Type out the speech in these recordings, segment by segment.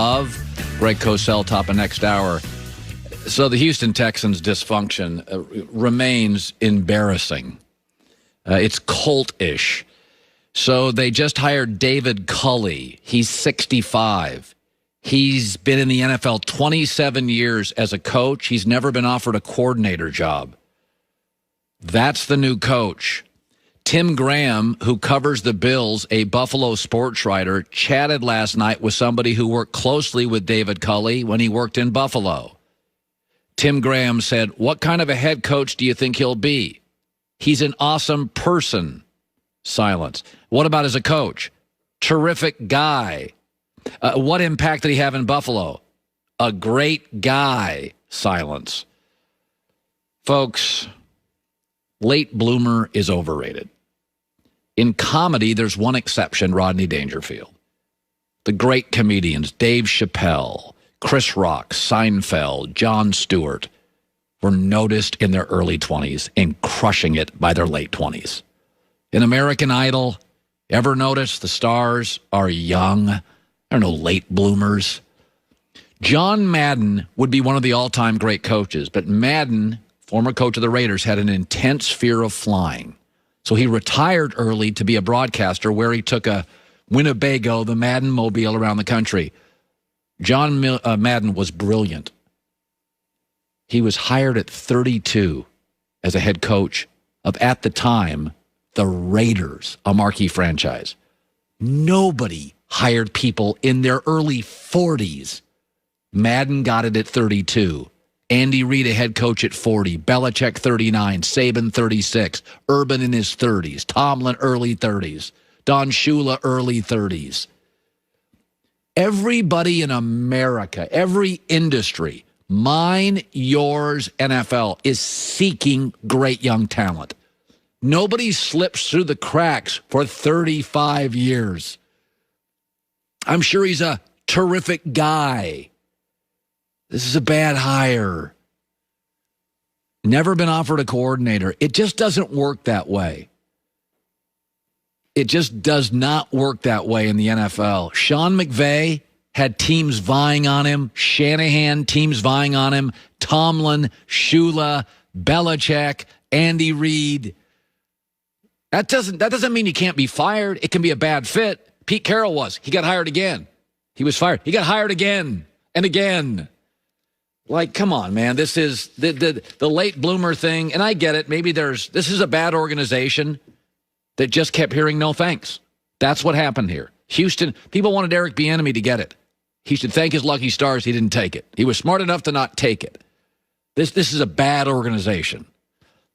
of Greg Cosell, top of next hour. So the Houston Texans dysfunction remains embarrassing. It's cult-ish. So they just hired David Culley. He's 65. He's been in the NFL 27 years as a coach. He's never been offered a coordinator job. That's the new coach. Tim Graham, who covers the Bills, a Buffalo sports writer, chatted last night with somebody who worked closely with David Culley when he worked in Buffalo. Tim Graham said, "What kind of a head coach do you think he'll be? He's an awesome person." Silence. What about as a coach? Terrific guy. What impact did he have in Buffalo? A great guy. Silence. Folks, late bloomer is overrated. In comedy, there's one exception, Rodney Dangerfield. The great comedians, Dave Chappelle, Chris Rock, Seinfeld, Jon Stewart, were noticed in their early 20s and crushing it by their late 20s. In American Idol, ever notice the stars are young? There are no late bloomers. John Madden would be one of the all-time great coaches, but Madden, former coach of the Raiders, had an intense fear of flying. So he retired early to be a broadcaster where he took a Winnebago, the Madden mobile, around the country. John Madden was brilliant. He was hired at 32 as a head coach of, at the time, the Raiders, a marquee franchise. Nobody hired people in their early 40s. Madden got it at 32. Andy Reid, a head coach at 40. Belichick, 39. Saban, 36. Urban in his 30s. Tomlin, early 30s. Don Shula, early 30s. Everybody in America, every industry, mine, yours, NFL, is seeking great young talent. Nobody slips through the cracks for 35 years. I'm sure he's a terrific guy. This is a bad hire. Never been offered a coordinator. It just doesn't work that way. It just does not work that way in the NFL. Sean McVay had teams vying on him. Shanahan, teams vying on him. Tomlin, Shula, Belichick, Andy Reid. That doesn't mean you can't be fired. It can be a bad fit. Pete Carroll was. He got hired again. He was fired. He got hired again and again. Like, come on, man. This is the late bloomer thing, and I get it. Maybe this is a bad organization that just kept hearing no thanks. That's what happened here. Houston, people wanted Eric Bieniemy to get it. He should thank his lucky stars he didn't take it. He was smart enough to not take it. This is a bad organization.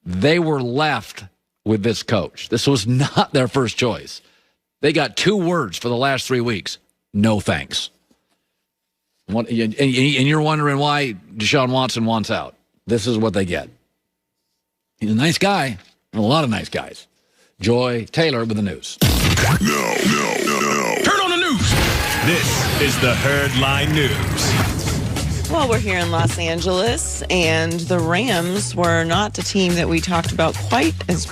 They were left with this coach. This was not their first choice. They got 2 words for the last 3 weeks. No thanks. And you're wondering why Deshaun Watson wants out. This is what they get. He's a nice guy. A lot of nice guys. Joy Taylor with the news. No. Turn on the news. This is the Herd Line News. Well, we're here in Los Angeles, and the Rams were not the team that we talked about quite as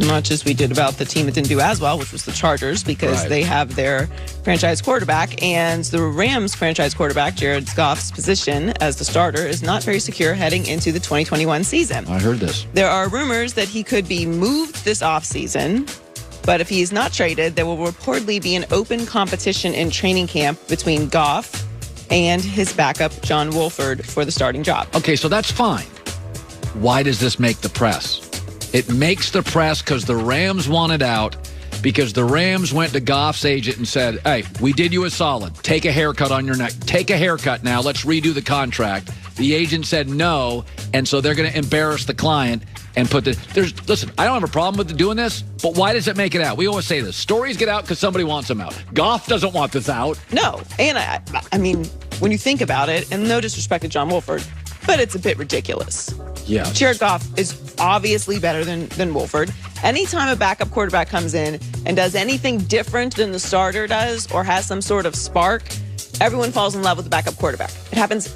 much as we did about the team that didn't do as well, which was the Chargers, because they have their franchise quarterback, and the Rams franchise quarterback, Jared Goff's position as the starter, is not very secure heading into the 2021 season. I heard this. There are rumors that he could be moved this offseason, but if he is not traded, there will reportedly be an open competition in training camp between Goff and his backup, John Wolford, for the starting job. Okay, so that's fine. Why does this make the press? It makes the press because the Rams wanted out, because the Rams went to Goff's agent and said, "Hey, we did you a solid. Take a haircut on your neck. Take a haircut now. Let's redo the contract." The agent said no, and so they're going to embarrass the client and put listen, I don't have a problem with doing this, but why does it make it out? We always say this. Stories get out because somebody wants them out. Goff doesn't want this out. No. And I mean, when you think about it, and no disrespect to John Wolford, but it's a bit ridiculous. Yeah. Jared Goff is obviously better than Wolford. Anytime a backup quarterback comes in and does anything different than the starter does or has some sort of spark, everyone falls in love with the backup quarterback. It happens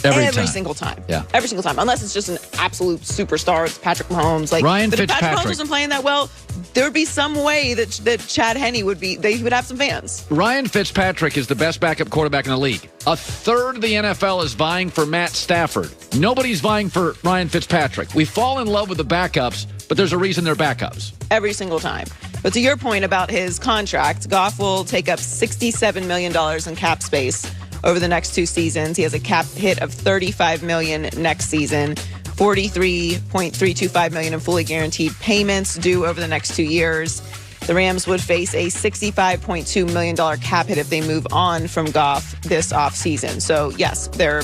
every single time. Yeah. Every single time. Unless it's just an absolute superstar. It's Patrick Mahomes. Ryan but if Patrick Mahomes Fitzpatrick isn't playing that well, there would be some way that Chad Henne they would have some fans. Ryan Fitzpatrick is the best backup quarterback in the league. A third of the NFL is vying for Matt Stafford. Nobody's vying for Ryan Fitzpatrick. We fall in love with the backups, but there's a reason they're backups. Every single time. But to your point about his contract, Goff will take up $67 million in cap space over the next 2 seasons. He has a cap hit of $35 million next season, $43.325 million in fully guaranteed payments due over the next 2 years. The Rams would face a $65.2 million cap hit if they move on from Goff this offseason. So, yes, they're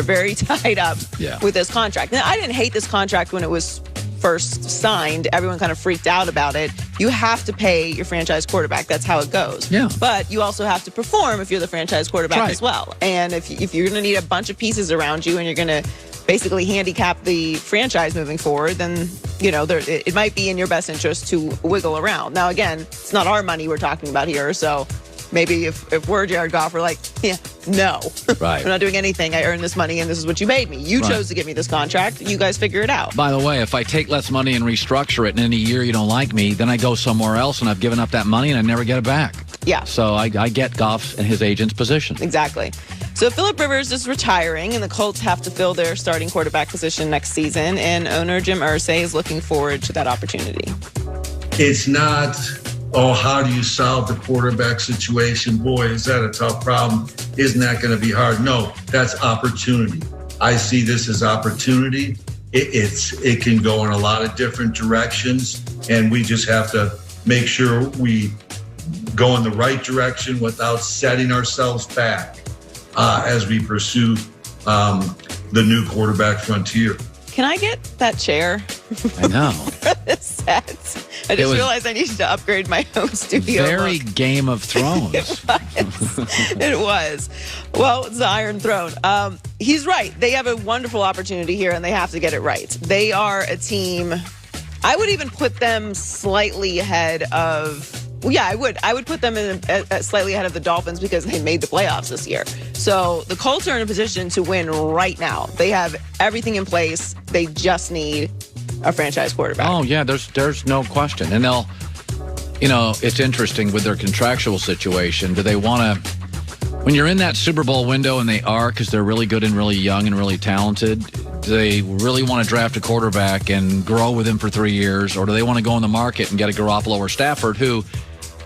very tied up with this contract. Now, I didn't hate this contract when it was first signed. Everyone kind of freaked out about it. You have to pay your franchise quarterback. That's how it goes. Yeah. But you also have to perform if you're the franchise quarterback as well. And if you're going to need a bunch of pieces around you and you're going to basically handicap the franchise moving forward, then, it might be in your best interest to wiggle around. Now, again, it's not our money we're talking about here, so maybe if we're Jared Goff, we're like, no. Right. I'm not doing anything. I earned this money, and this is what you made me. You chose to give me this contract. You guys figure it out. By the way, if I take less money and restructure it, and in a year you don't like me, then I go somewhere else, and I've given up that money, and I never get it back. Yeah. So I get Goff and his agent's position. Exactly. So Phillip Rivers is retiring, and the Colts have to fill their starting quarterback position next season, and owner Jim Irsay is looking forward to that opportunity. It's not, how do you solve the quarterback situation? Boy, is that a tough problem. Isn't that going to be hard? No, that's opportunity. I see this as opportunity. It can go in a lot of different directions, and we just have to make sure we go in the right direction without setting ourselves back as we pursue the new quarterback frontier. Can I get that chair? I know. I just realized I needed to upgrade my home studio. Very Game of Thrones. It was. Well, it's the Iron Throne. He's right. They have a wonderful opportunity here, and they have to get it right. They are a team. I would even put them slightly ahead of. Well, yeah, I would. I would put them slightly ahead of the Dolphins because they made the playoffs this year. So the Colts are in a position to win right now. They have everything in place. They just need a franchise quarterback. Oh, yeah, there's no question. And they'll, it's interesting with their contractual situation. Do they want to, when you're in that Super Bowl window, and they are because they're really good and really young and really talented, do they really want to draft a quarterback and grow with him for 3 years? Or do they want to go in the market and get a Garoppolo or Stafford who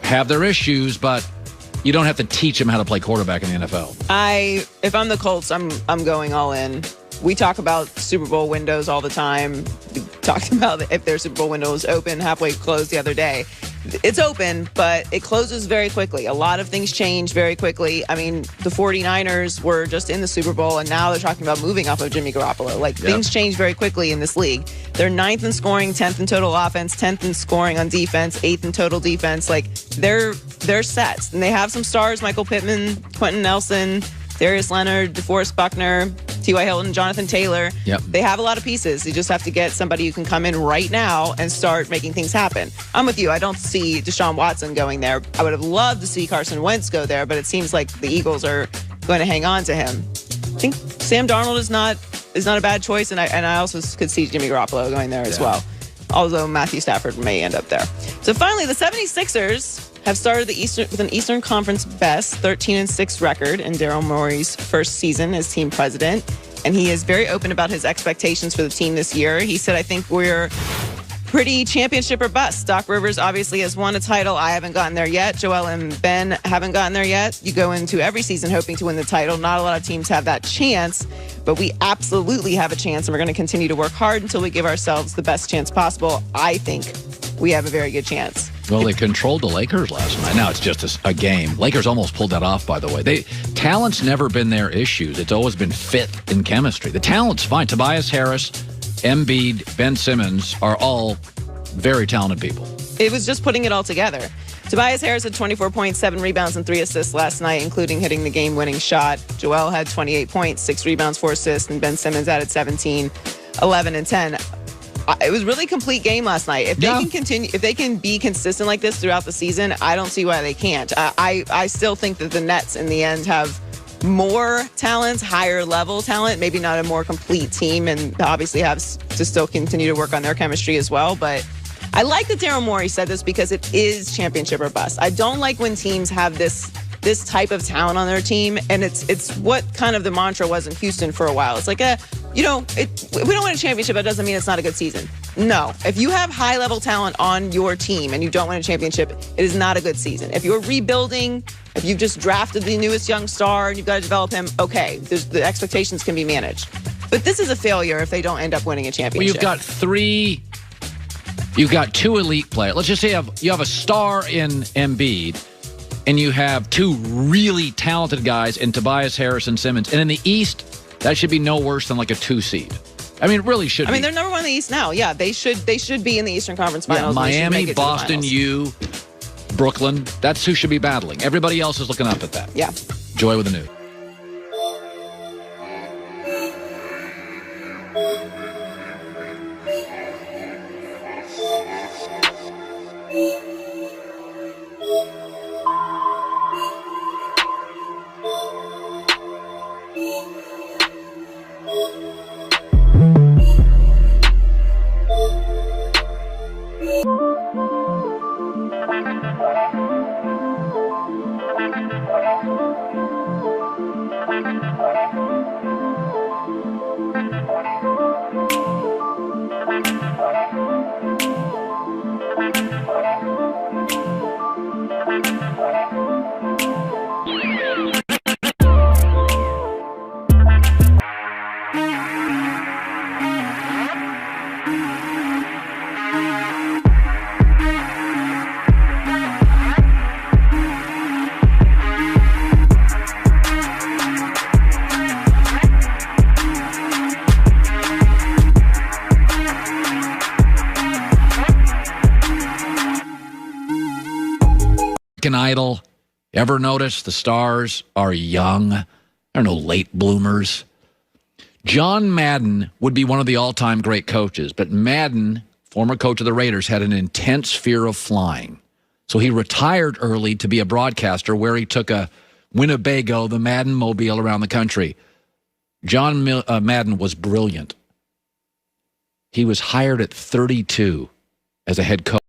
have their issues, but you don't have to teach them how to play quarterback in the NFL? If I'm the Colts, I'm going all in. We talk about Super Bowl windows all the time. We talked about if their Super Bowl window is open, halfway closed the other day. It's open, but it closes very quickly. A lot of things change very quickly. I mean, the 49ers were just in the Super Bowl, and now they're talking about moving off of Jimmy Garoppolo. Things change very quickly in this league. They're 9th in scoring, 10th in total offense, 10th in scoring on defense, 8th in total defense. They're set. And they have some stars: Michael Pittman, Quentin Nelson, Darius Leonard, DeForest Buckner, T.Y. Hilton, Jonathan Taylor. Yep. They have a lot of pieces. You just have to get somebody who can come in right now and start making things happen. I'm with you. I don't see Deshaun Watson going there. I would have loved to see Carson Wentz go there, but it seems like the Eagles are going to hang on to him. I think Sam Darnold is not a bad choice, and I also could see Jimmy Garoppolo going there as well, although Matthew Stafford may end up there. So finally, the 76ers have started with an Eastern Conference best 13-6 record in Daryl Morey's first season as team president. And he is very open about his expectations for the team this year. He said, I think we're pretty championship or bust. Doc Rivers obviously has won a title. I haven't gotten there yet. Joel and Ben haven't gotten there yet. You go into every season hoping to win the title. Not a lot of teams have that chance, but we absolutely have a chance, and we're going to continue to work hard until we give ourselves the best chance possible. I think we have a very good chance. Well, they controlled the Lakers last night. Now it's just a game. Lakers almost pulled that off, by the way. Talent's never been their issues. It's always been fit and chemistry. The talent's fine. Tobias Harris, Embiid, Ben Simmons are all very talented people. It was just putting it all together. Tobias Harris had 24 points, 7 rebounds, and 3 assists last night, including hitting the game-winning shot. Joel had 28 points, 6 rebounds, 4 assists, and Ben Simmons added 17, 11, and 10. It was a really complete game last night. If they can continue, if they can be consistent like this throughout the season, I don't see why they can't. I still think that the Nets in the end have more talent, higher level talent, maybe not a more complete team, and obviously have to still continue to work on their chemistry as well. But I like that Daryl Morey said this because it is championship or bust. I don't like when teams have this type of talent on their team, and it's what kind of the mantra was in Houston for a while. It's like, if we don't win a championship, that doesn't mean it's not a good season. No. If you have high-level talent on your team and you don't win a championship, it is not a good season. If you're rebuilding, if you've just drafted the newest young star and you've got to develop him, okay, the expectations can be managed. But this is a failure if they don't end up winning a championship. Well, you've got two elite players. Let's just say you have a star in Embiid, and you have two really talented guys in Tobias Harris and Simmons. And in the East, that should be no worse than like a 2 seed. I mean, it really should be. I mean, they're number 1 in the East now. Yeah, they should be in the Eastern Conference Finals. Yeah, Miami, Boston, Brooklyn. That's who should be battling. Everybody else is looking up at that. Yeah. Joy with the news. Idol. Ever notice the stars are young? They're no late bloomers. John Madden would be one of the all-time great coaches, but Madden, former coach of the Raiders, had an intense fear of flying. So he retired early to be a broadcaster, where he took a Winnebago, the Madden mobile, around the country. John Madden was brilliant. He was hired at 32 as a head coach.